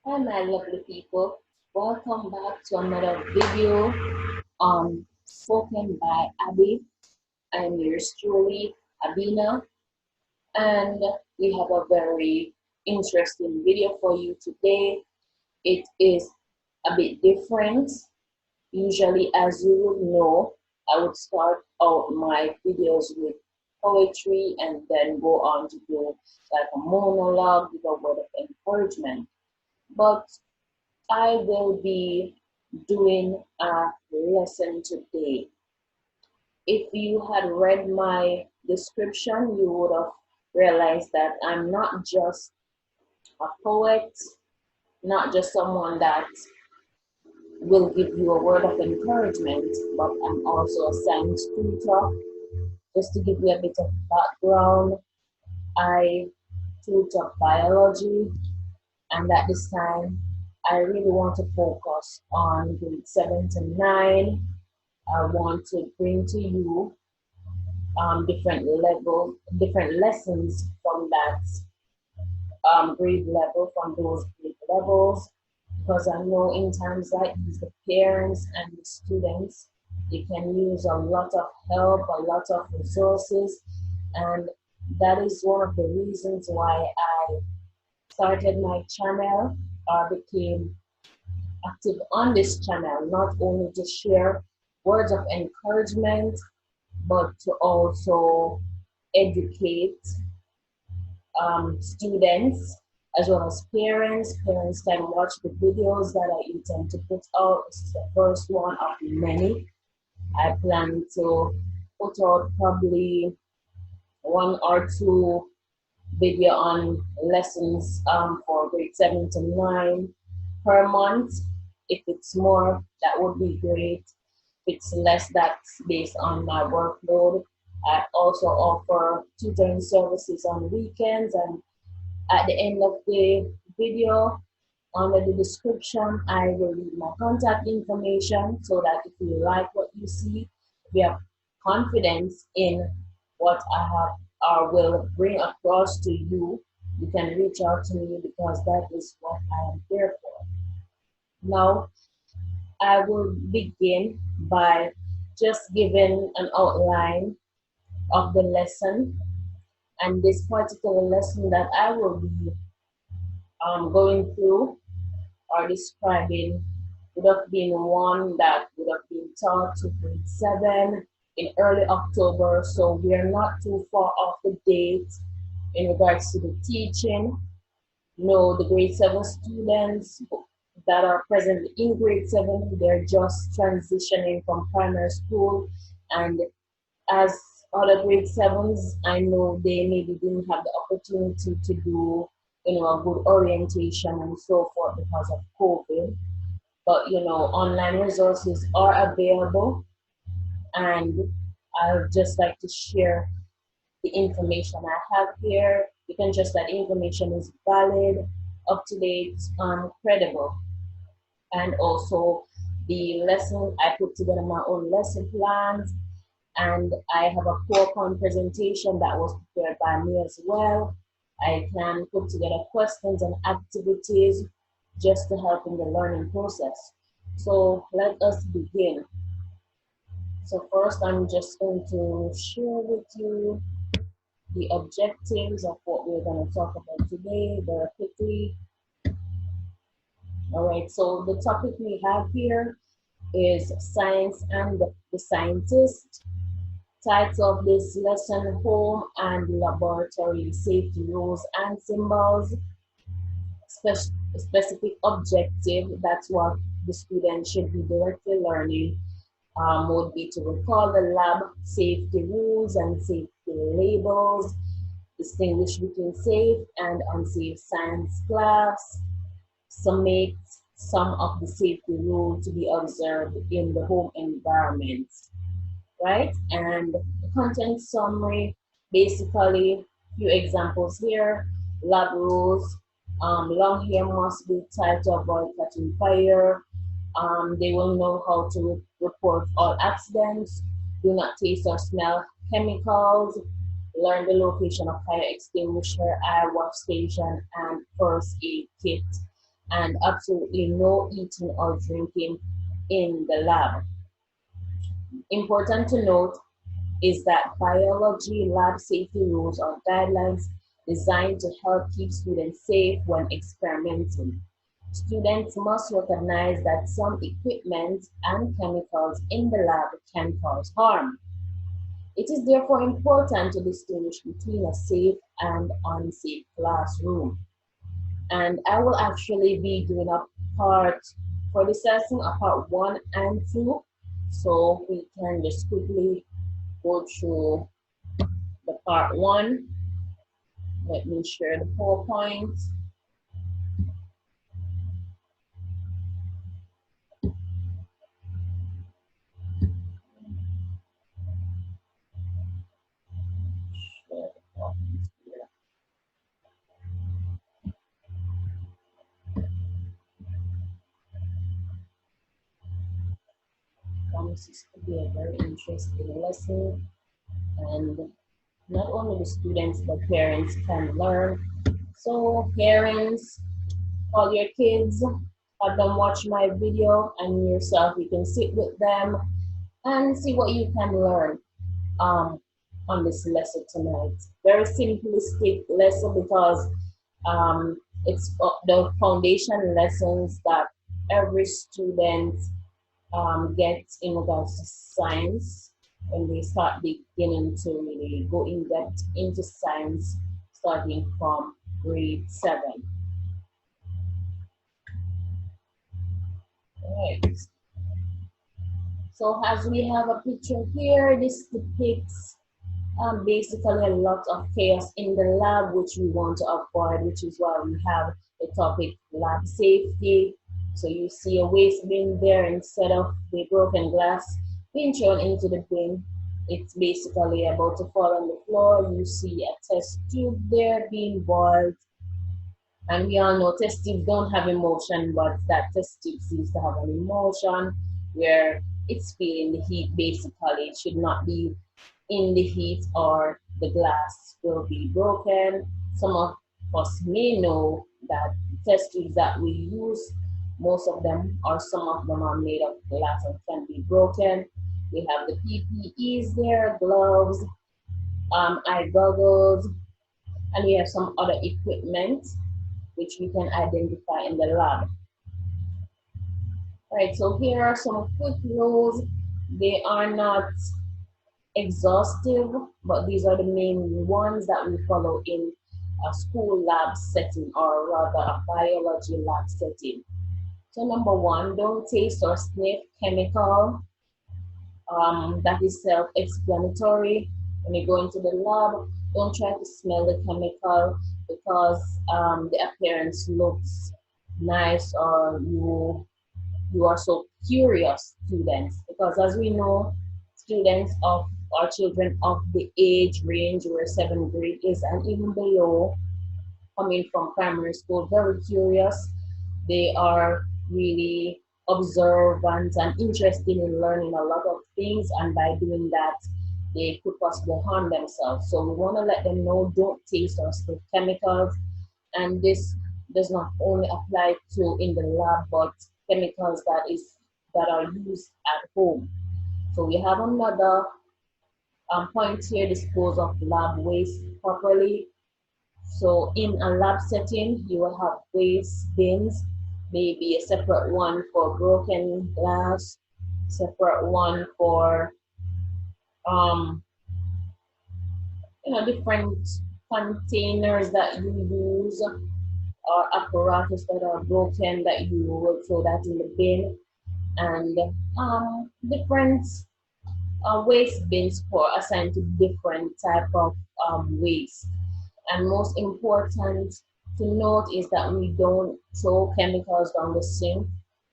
Hi, my lovely people. Welcome back to another video spoken by Abby. I'm yours truly, Abina, and we have a very interesting video for you today. It is a bit different. Usually, as you would know, I would start out my videos with poetry and then go on to do like a monologue with a word of encouragement. But I will be doing a lesson today. If you had read my description, you would have realized that I'm not just a poet, not just someone that will give you a word of encouragement, but I'm also a science tutor. Just to give you a bit of background, I tutor biology, and at this time, I really want to focus on grade 7 to 9. I want to bring to you different lessons from that grade level, from those grade levels, because I know in times like these, the parents and the students, they can use a lot of help, a lot of resources, and that is one of the reasons why I started my channel, became active on this channel, not only to share words of encouragement, but to also educate students as well as parents. Parents can watch the videos that I intend to put out. This is the first one of many. I plan to put out probably one or two video on lessons for grade 7 to 9 per month. If it's more, that would be great. If it's less, that's based on my workload. I also offer tutoring services on weekends, and at the end of the video, under the description, I will leave my contact information so that if you like what you see, if you have confidence in what I have or will bring across to you, you can reach out to me because that is what I am here for. Now, I will begin by just giving an outline of the lesson. And this particular lesson that I will be going through or describing would have been one that would have been taught to grade 7 in early October. So we are not too far off the date in regards to the teaching. No, the grade 7 students that are presently in grade 7, they're just transitioning from primary school. And as other grade 7s, I know they maybe didn't have the opportunity to do, a good orientation and so forth because of COVID. But, online resources are available, and I would just like to share the information I have here. You can trust that information is valid, up to date, and credible. And also, the lesson, I put together my own lesson plans, and I have a PowerPoint presentation that was prepared by me as well. I can put together questions and activities just to help in the learning process. So let us begin. So first, I'm just going to share with you the objectives of what we're going to talk about today very quickly. All right, so the topic we have here is science and the scientist. Title of this lesson, Home and Laboratory Safety Rules and Symbols. Specific objective, that's what the student should be directly learning, would be to recall the lab safety rules and safety labels, distinguish between safe and unsafe science class, summate some of the safety rules to be observed in the home environment, right? And the content summary, basically, few examples here. Lab rules, long hair must be tied to avoid catching fire. They will know how to report all accidents. Do not taste or smell chemicals. Learn the location of fire extinguisher, eye wash station, and first aid kit. and absolutely no eating or drinking in the lab. Important to note is that biology lab safety rules are guidelines designed to help keep students safe when experimenting. Students must recognize that some equipment and chemicals in the lab can cause harm. It is therefore important to distinguish between a safe and unsafe classroom. And I will actually be doing a part for this lesson, a part 1 and 2. So we can just quickly go through the part 1. Let me share the PowerPoint. Share the PowerPoint here. Promises to be a very interesting lesson, and not only the students but parents can learn. So parents, call your kids, have them watch my video, and yourself, you can sit with them and see what you can learn um, on this lesson tonight. Very simplistic lesson because it's the foundation lessons that every student gets in regards to science when they start beginning to really go in depth into science starting from grade 7. Right. So as we have a picture here, this depicts basically a lot of chaos in the lab, which we want to avoid, which is why we have the topic lab safety. So you see a waste bin there instead of the broken glass being thrown into the bin. It's basically about to fall on the floor. You see a test tube there being boiled. And we all know test tubes don't have emotion, but that test tube seems to have an emotion where it's feeling the heat basically. It should not be in the heat or the glass will be broken. Some of us may know that test tubes that we use, most of them or some of them are made of glass and can be broken. We have the PPEs there, gloves, eye goggles, and we have some other equipment which we can identify in the lab. All right, so here are some quick rules. They are not exhaustive, but these are the main ones that we follow in a school lab setting, or rather a biology lab setting. So number 1, don't taste or sniff chemical. That is self-explanatory. When you go into the lab, don't try to smell the chemical because the appearance looks nice, or you are so curious, students, because as we know, students of our children of the age range where 7th grade is and even below, coming from primary school, very curious. They are really observant and interested in learning a lot of things, and by doing that, they could possibly harm themselves. So we want to let them know, don't taste or sniff chemicals, and this does not only apply to in the lab, but chemicals that are used at home. So we have another point here: dispose of lab waste properly. So in a lab setting, you will have waste bins, maybe a separate one for broken glass, separate one for different containers that you use, or apparatus that are broken that you will throw that in the bin, and different waste bins for assigned to different type of waste. And most important to note is that we don't throw chemicals down the sink.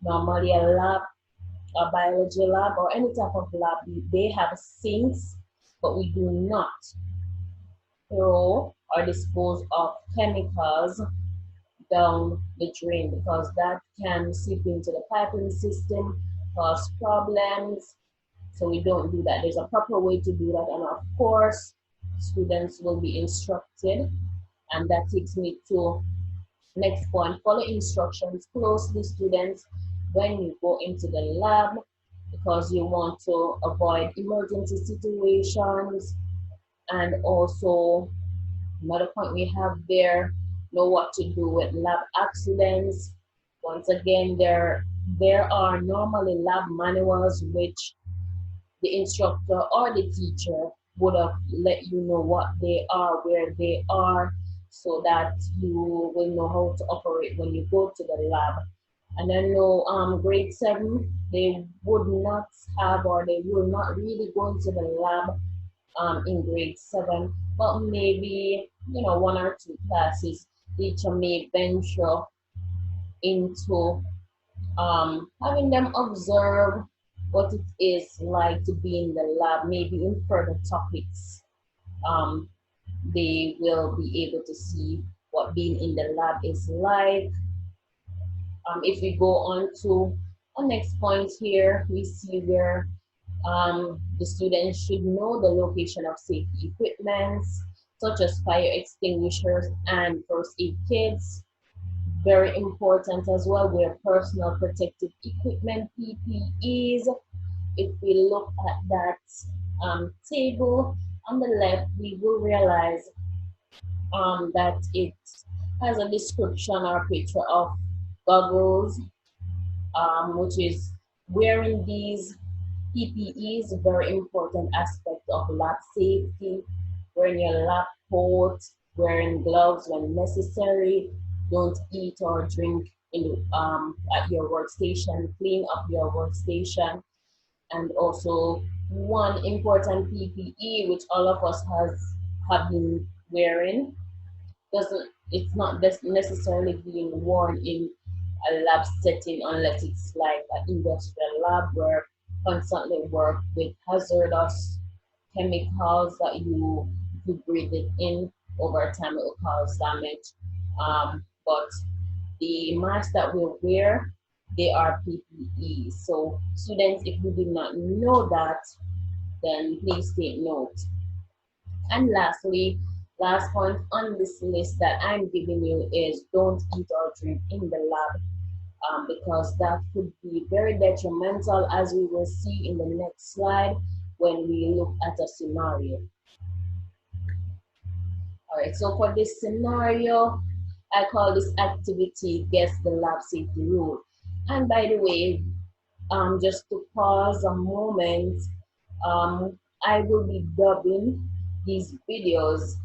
Normally a biology lab or any type of lab, they have sinks, but we do not throw or dispose of chemicals down the drain because that can seep into the piping system, cause problems. So we don't do that. There's a proper way to do that, and of course, students will be instructed. And that takes me to Next point, follow instructions closely, students, when you go into the lab, because you want to avoid emergency situations. And also, another point we have there, know what to do with lab accidents. Once again, there are normally lab manuals which the instructor or the teacher would have let you know what they are, where they are, so that you will know how to operate when you go to the lab. And I know grade 7, they would not have, or they will not really go into the lab in grade 7, but maybe, one or two classes, teacher may venture into having them observe what it is like to be in the lab, maybe in further topics. Um, they will be able to see what being in the lab is like. If we go on to our next point here, we see where the students should know the location of safety equipments, such as fire extinguishers and first aid kits. Very important as well, wear personal protective equipment, PPEs. If we look at that table on the left, we will realize that it has a description or picture of goggles, which is wearing these PPE is a very important aspect of lab safety. Wearing your lab coat, wearing gloves when necessary. Don't eat or drink at your workstation. Clean up your workstation. And also one important PPE which all of us have been wearing, doesn't it's not necessarily being worn in a lab setting unless it's like an industrial lab where constantly work with hazardous chemicals that if you breathe it in over time, it will cause damage. But the masks that we wear, they are PPE. So students, if you did not know that, then please take note. And lastly, last point on this list that I'm giving you is don't eat or drink in the lab, because that could be very detrimental, as we will see in the next slide when we look at a scenario. All right, so for this scenario, I call this activity Guess the Lab Safety Rule. And by the way, just to pause a moment, I will be dubbing these videos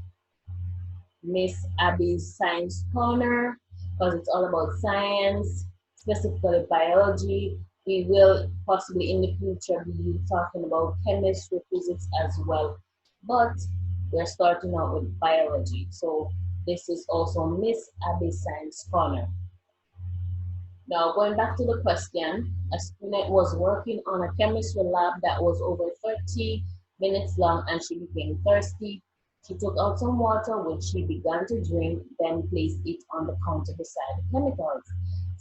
Miss Abby's Science Corner, because it's all about science, specifically biology. We will possibly in the future be talking about chemistry, physics as well. But we're starting out with biology. So this is also Miss Abby's Science Corner. Now, going back to the question, a student was working on a chemistry lab that was over 30 minutes long and she became thirsty. She took out some water, which she began to drink, then placed it on the counter beside the chemicals.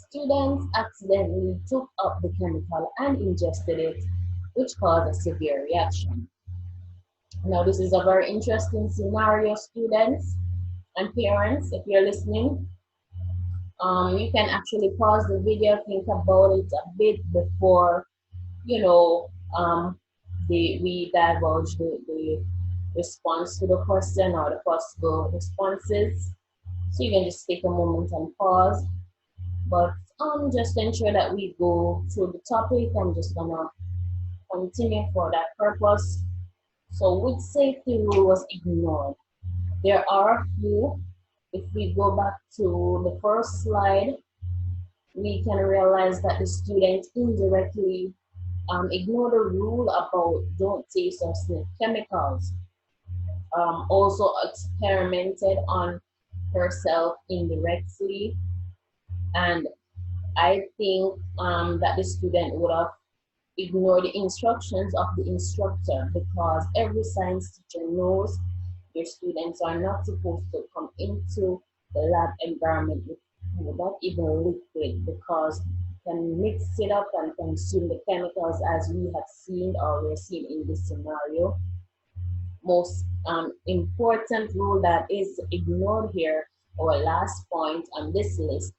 Students accidentally took up the chemical and ingested it, which caused a severe reaction. Now, this is a very interesting scenario, students and parents, if you're listening. You can actually pause the video, think about it a bit before, we divulge the response to the question or the possible responses. So you can just take a moment and pause. But just to ensure that we go through the topic, I'm just gonna continue for that purpose. So which safety rule was ignored? There are a few. If we go back to the first slide, we can realize that the student indirectly ignored the rule about don't taste or sniff chemicals. Also experimented on herself indirectly, and I think that the student would have ignored the instructions of the instructor, because every science teacher knows your students are not supposed to come into the lab environment with food, not even liquid, because you can mix it up and consume the chemicals, as we have seen or we're seeing in this scenario. Most important rule that is ignored here our last point on this list